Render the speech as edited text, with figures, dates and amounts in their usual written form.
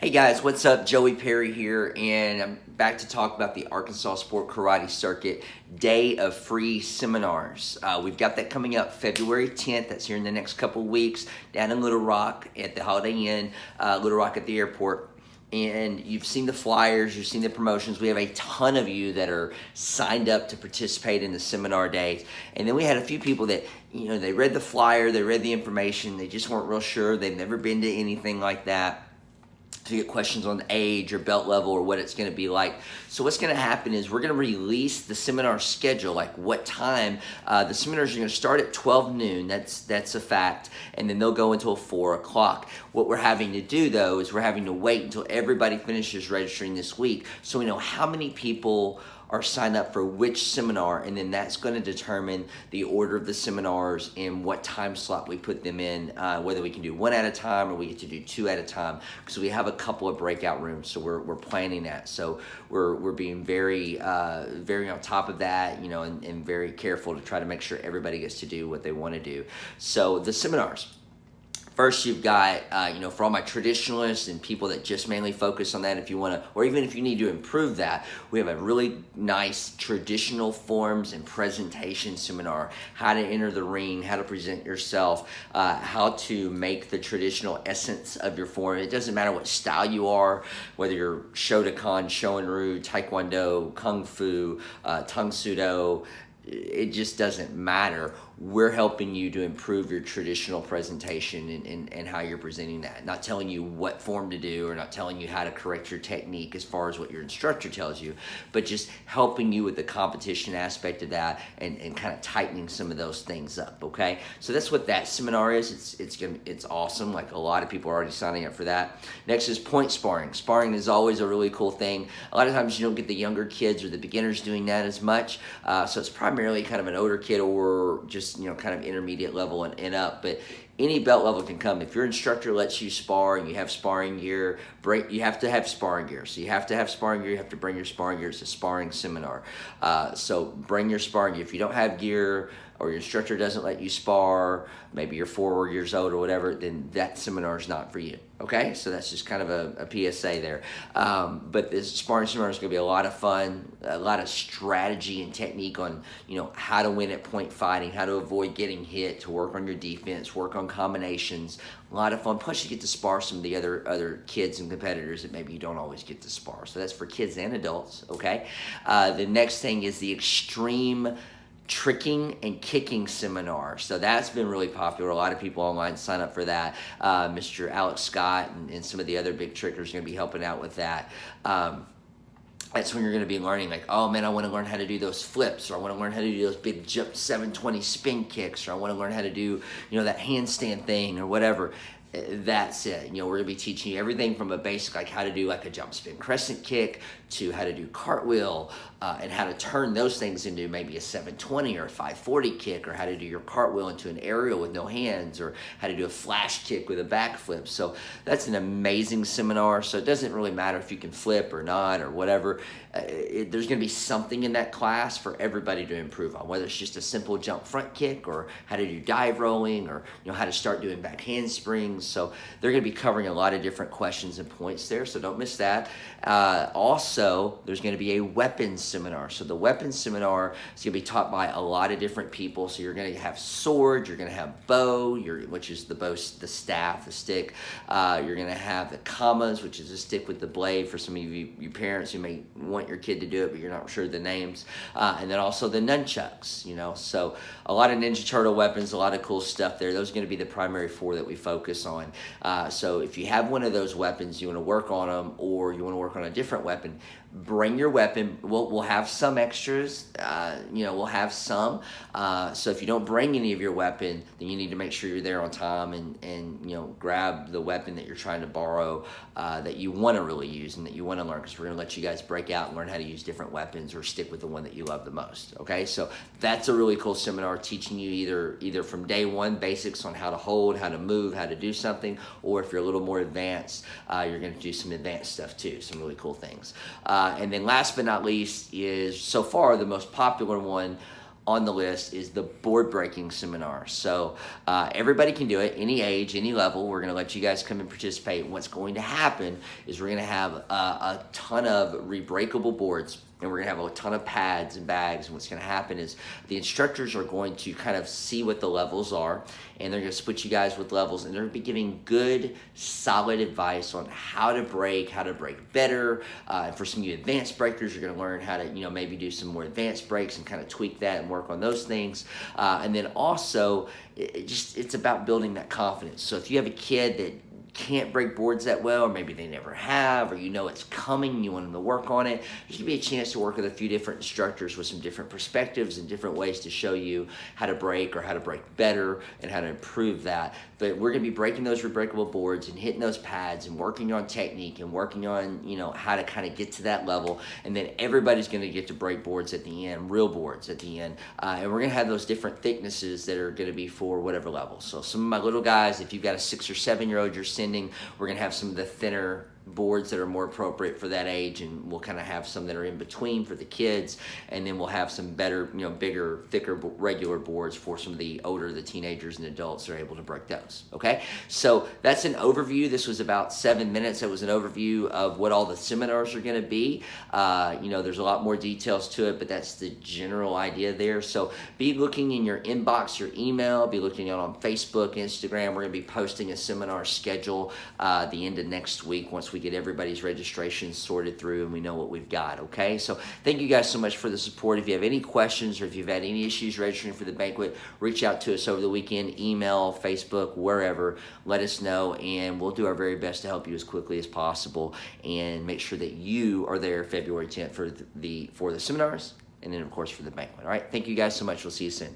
Hey guys, what's up? Joey Perry here, and I'm back to talk about the Arkansas Sport Karate Circuit Day of Free Seminars. We've got that coming up February 10th. That's here in the next couple weeks down in Little Rock at the Holiday Inn, Little Rock at the airport. And you've seen the flyers, you've seen the promotions. We have a ton of you that are signed up to participate in the seminar days. And then we had a few people that, they read the flyer, they read the information, they just weren't real sure. They've never been to anything like that. To get questions on age or belt level or what it's going to be like. So what's going to happen is we're going to release the seminar schedule, like what time. The seminars are going to start at 12 noon. That's a fact. And then they'll go until 4 o'clock. What we're having to do, though, is we're having to wait until everybody finishes registering this week so we know how many people are signed up for which seminar, and then that's going to determine the order of the seminars and what time slot we put them in, whether we can do one at a time or we get to do two at a time, because we have a couple of breakout rooms, so we're planning that. So we're being very on top of that, and very careful to try to make sure everybody gets to do what they want to do. So the seminars. First, you've got, for all my traditionalists and people that just mainly focus on that, if you want to, or even if you need to improve that, we have a really nice traditional forms and presentation seminar, how to enter the ring, how to present yourself, how to make the traditional essence of your form. It doesn't matter what style you are, whether you're Shotokan, Shoin-ryu, Taekwondo, Kung Fu, Tang Soo Do, it just doesn't matter. We're helping you to improve your traditional presentation and how you're presenting that. Not telling you what form to do or not telling you how to correct your technique as far as what your instructor tells you, but just helping you with the competition aspect of that and kind of tightening some of those things up, okay? So that's what that seminar is. It's awesome. Like, a lot of people are already signing up for that. Next is point sparring. Sparring is always a really cool thing. A lot of times you don't get the younger kids or the beginners doing that as much, so it's primarily kind of an older kid or just kind of intermediate level and up, but any belt level can come. If your instructor lets you spar and you have sparring gear, you have to have sparring gear. So you have to have sparring gear, you have to bring your sparring gear. It's a sparring seminar. So bring your sparring gear. If you don't have gear or your instructor doesn't let you spar, maybe you're 4 years old or whatever, then that seminar is not for you. Okay, so that's just kind of a PSA there. But this sparring seminar is going to be a lot of fun, a lot of strategy and technique on, how to win at point fighting, how to avoid getting hit, to work on your defense, work on combinations. A lot of fun. Plus, you get to spar some of the other kids and competitors that maybe you don't always get to spar. So that's for kids and adults. Okay. The next thing is the extreme tricking and kicking seminar. So that's been really popular. A lot of people online sign up for that. Mr. Alex Scott and some of the other big trickers are going to be helping out with that. That's when you're going to be learning, like, oh man, I want to learn how to do those flips, or I want to learn how to do those big jump 720 spin kicks, or I want to learn how to do, that handstand thing or whatever. That's it. We're going to be teaching you everything from a basic, like how to do like a jump spin crescent kick, to how to do cartwheel, and how to turn those things into maybe a 720 or a 540 kick, or how to do your cartwheel into an aerial with no hands, or how to do a flash kick with a backflip. So that's an amazing seminar. So it doesn't really matter if you can flip or not or whatever. There's going to be something in that class for everybody to improve on, whether it's just a simple jump front kick, or how to do dive rolling, or how to start doing back handsprings. So they're going to be covering a lot of different questions and points there, so don't miss that. Also, there's going to be a weapons seminar. So the weapons seminar is going to be taught by a lot of different people. So you're going to have sword, you're going to have bow, which is the bow, the staff, the stick. You're going to have the kamas, which is a stick with the blade for some of you parents who may want your kid to do it, but you're not sure of the names. And then also the nunchucks, So a lot of Ninja Turtle weapons, a lot of cool stuff there. Those are going to be the primary 4 that we focus on. So if you have one of those weapons, you want to work on them, or you want to work on a different weapon, bring your weapon. We'll have some extras, we'll have some. So if you don't bring any of your weapon, then you need to make sure you're there on time and grab the weapon that you're trying to borrow, that you want to really use and that you want to learn, because we're going to let you guys break out and learn how to use different weapons, or stick with the one that you love the most. Okay, so that's a really cool seminar, teaching you either from day one basics on how to hold, how to move, how to do something, or if you're a little more advanced, you're going to do some advanced stuff too, some really cool things. And then last but not least is, so far, the most popular one on the list is the board breaking seminar. So everybody can do it, any age, any level. We're going to let you guys come and participate. What's going to happen is we're going to have a ton of rebreakable boards, and we're going to have a ton of pads and bags. And what's going to happen is the instructors are going to kind of see what the levels are, and they're going to split you guys with levels, and they're going to be giving good, solid advice on how to break better. And for some of you advanced breakers, you're going to learn how to, maybe do some more advanced breaks and kind of tweak that and work on those things. And then also, it's about building that confidence. So if you have a kid that can't break boards that well, or maybe they never have, or it's coming, you want them to work on it, there's going to be a chance to work with a few different instructors with some different perspectives and different ways to show you how to break or how to break better and how to improve that. But we're going to be breaking those rebreakable boards and hitting those pads and working on technique and working on, how to kind of get to that level. And then everybody's going to get to break boards at the end, real boards at the end. And we're going to have those different thicknesses that are going to be for whatever level. So some of my little guys, if you've got a 6 or 7 year old you're sending, we're going to have some of the thinner boards that are more appropriate for that age, and we'll kind of have some that are in between for the kids, and then we'll have some better, bigger, thicker, regular boards for some of the older, the teenagers and adults that are able to break those. Okay, so that's an overview. This was about 7 minutes. It was an overview of what all the seminars are going to be. There's a lot more details to it, but that's the general idea there. So be looking in your inbox, your email, be looking out on Facebook, Instagram. We're going to be posting a seminar schedule the end of next week once we get everybody's registration sorted through and we know what we've got. Okay, so thank you guys so much for the support. If you have any questions or if you've had any issues registering for the banquet, reach out to us over the weekend, email, Facebook, wherever. Let us know, and we'll do our very best to help you as quickly as possible and make sure that you are there February 10th for the seminars, and then of course for the banquet. All right, thank you guys so much. We'll see you soon.